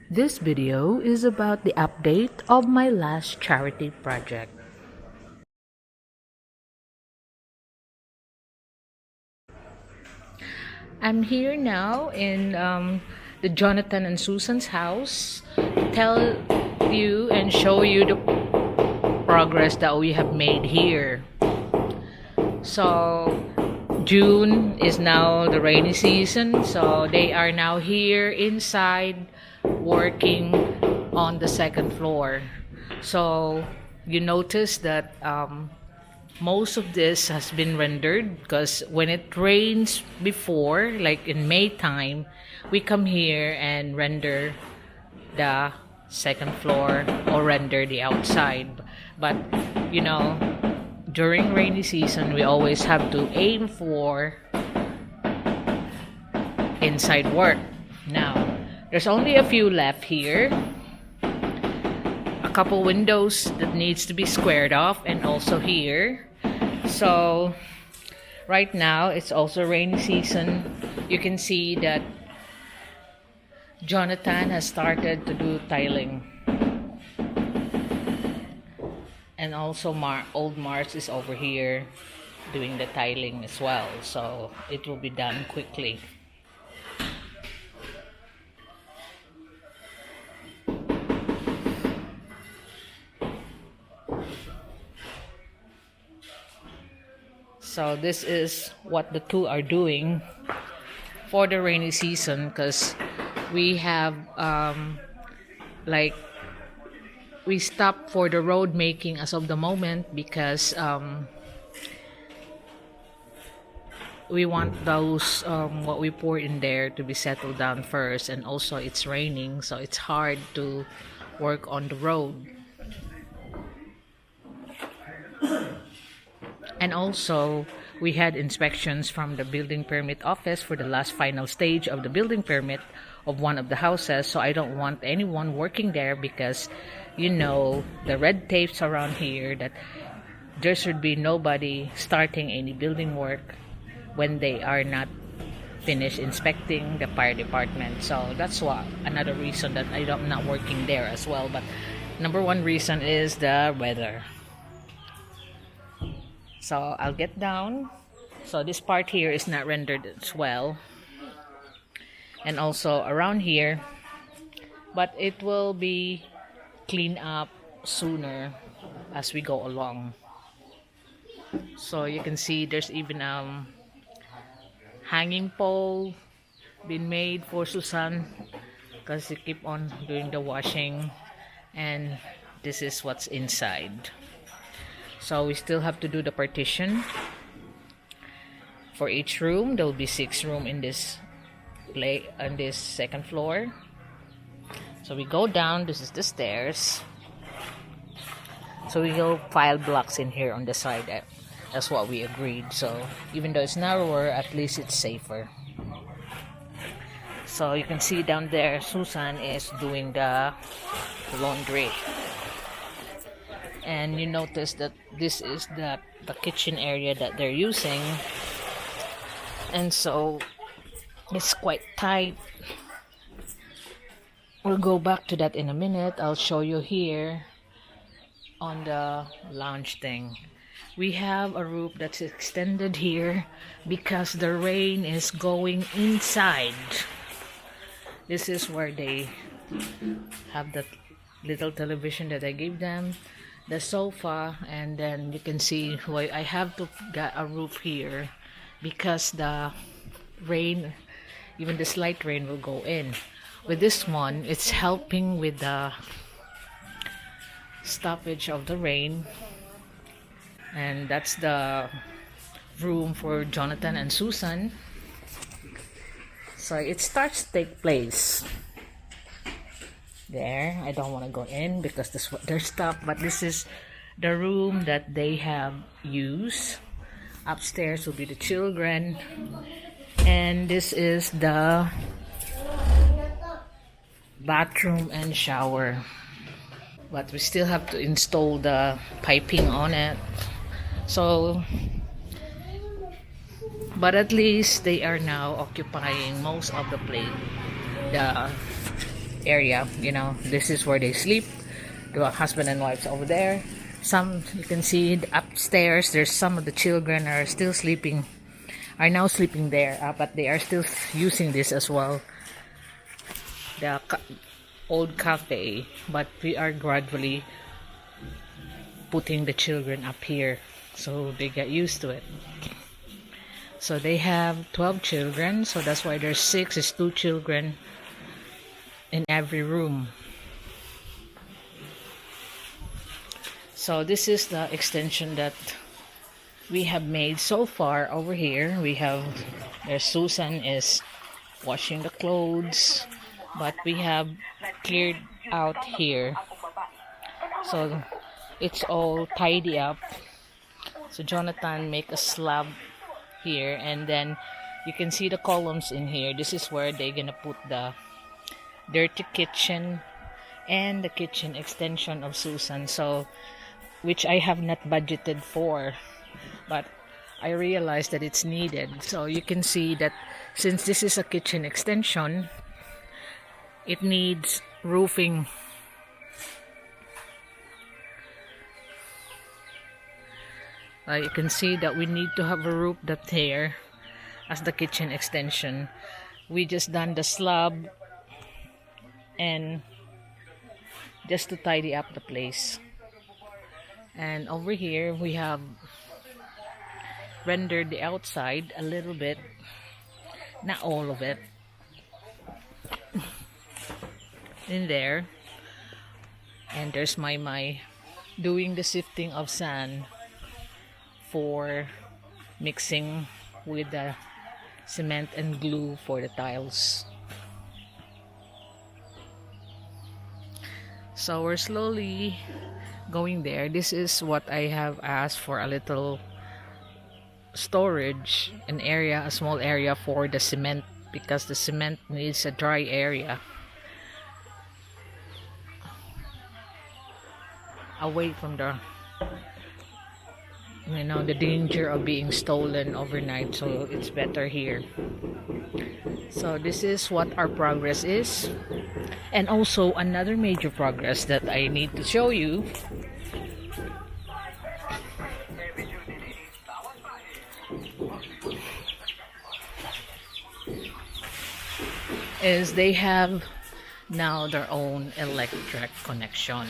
This video is about the update of my last charity project. I'm here now in the Jonathan and Susan's house to tell you and show you the progress that we have made here. So June is now the rainy season, so they are now here inside working on the second floor. So you notice that most of this has been rendered because when it rains before, like in May time, we come here and render the second floor or render the outside. But you know, during rainy season, we always have to aim for inside work. Now, there's only a few left here. A couple windows that needs to be squared off, and also here. So right now it's also rainy season. You can see that Jonathan has started to do tiling, and also old Mars is over here doing the tiling as well, so it will be done quickly. So this is what the two are doing for the rainy season, because we have we stopped for the road making as of the moment because we want those what we pour in there to be settled down first, and also it's raining, so it's hard to work on the road. And also, we had inspections from the building permit office for the last final stage of the building permit of one of the houses. So I don't want anyone working there because, you know, the red tapes around here that there should be nobody starting any building work when they are not finished inspecting the fire department. So that's another reason that I'm not working there as well. But number one reason is the weather. So I'll get down. So this part here is not rendered as well, and also around here, but it will be cleaned up sooner as we go along. So you can see there's even hanging pole been made for Susan because you keep on doing the washing, and this is what's inside. So we still have to do the partition for each room. There will be 6 rooms in this on this second floor. So we go down. This is the stairs. So we go pile blocks in here on the side. That's what we agreed. So even though it's narrower, at least it's safer. So you can see down there, Susan is doing the laundry. And you notice that this is the kitchen area that they're using, and so it's quite tight. We'll go back to that in a minute. I'll show you here on the lounge thing. We have a roof that's extended here because the rain is going inside. This is where they have that little television that I gave them, the sofa, and then you can see why I have to get a roof here because the rain, even the slight rain, will go in. With this one, it's helping with the stoppage of the rain, and that's the room for Jonathan and Susan. So it starts to take place there. I don't want to go in because this what they're stuck, but this is the room that they have used. Upstairs will be the children, and this is the bathroom and shower, but we still have to install the piping on it. So but at least they are now occupying most of the area. You know, this is where they sleep. The husband and wives over there. Some you can see upstairs. There's some of the children are still sleeping, are now sleeping there, but they are still using this as well, the old cafe. But we are gradually putting the children up here so they get used to it. So they have 12 children, so that's why there's 6 is 2 children in every room. So this is the extension that we have made so far. Over here we have, there's Susan is washing the clothes, but we have cleared out here, so it's all tidy up. So Jonathan make a slab here, and then you can see the columns in here. This is where they're gonna put the dirty kitchen and the kitchen extension of Susan, so which I have not budgeted for, but I realized that it's needed. So you can see that since this is a kitchen extension, it needs roofing. You can see that we need to have a roof that's here as the kitchen extension. We just done the slab and just to tidy up the place. And over here we have rendered the outside a little bit, not all of it, in there. And there's my doing the sifting of sand for mixing with the cement and glue for the tiles. So we're slowly going there. This is what I have asked for, a little storage, an area, a small area for the cement, because the cement needs a dry area away from the, you know, the danger of being stolen overnight. So it's better here. So this is what our progress is. And also another major progress that I need to show you is they have now their own electric connection.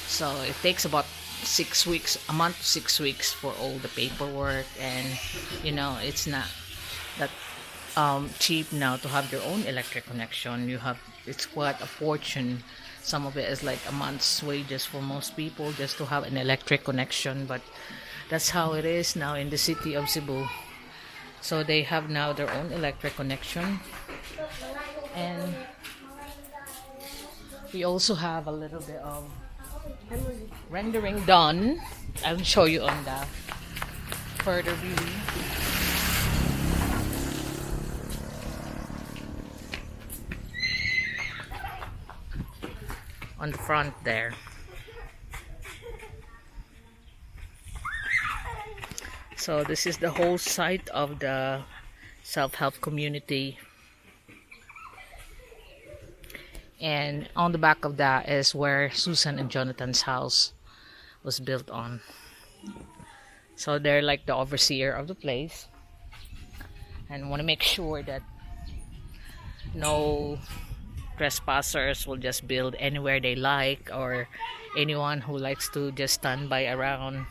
So it takes about 6 weeks, a month to 6 weeks for all the paperwork, and you know, it's not that cheap now to have your own electric connection. You have, it's quite a fortune. Some of it is like a month's wages for most people just to have an electric connection, but that's how it is now in the city of Cebu. So they have now their own electric connection, and we also have a little bit of rendering done. I'll show you on the further view. On the front there. So this is the whole site of the self-help community, and on the back of that is where Susan and Jonathan's house was built on. So they're like the overseer of the place and want to make sure that no trespassers will just build anywhere they like, or anyone who likes to just stand by around.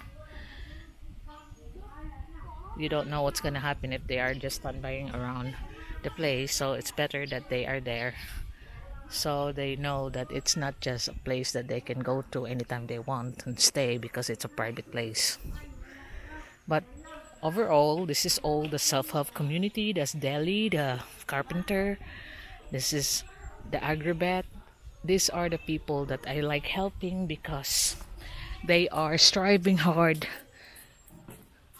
You don't know what's gonna happen if they are just standing around the place, so it's better that they are there, so they know that it's not just a place that they can go to anytime they want and stay, because it's a private place. But overall, this is all the self-help community. That's Deli, the carpenter. This is the agribet. These are the people that I like helping, because they are striving hard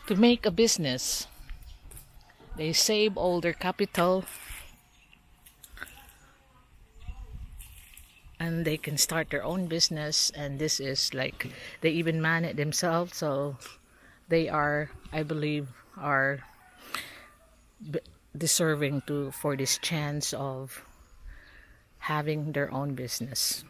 to make a business. They save all their capital and they can start their own business, and this is like, they even man it themselves. So they are, I believe, are deserving to for this chance of having their own business.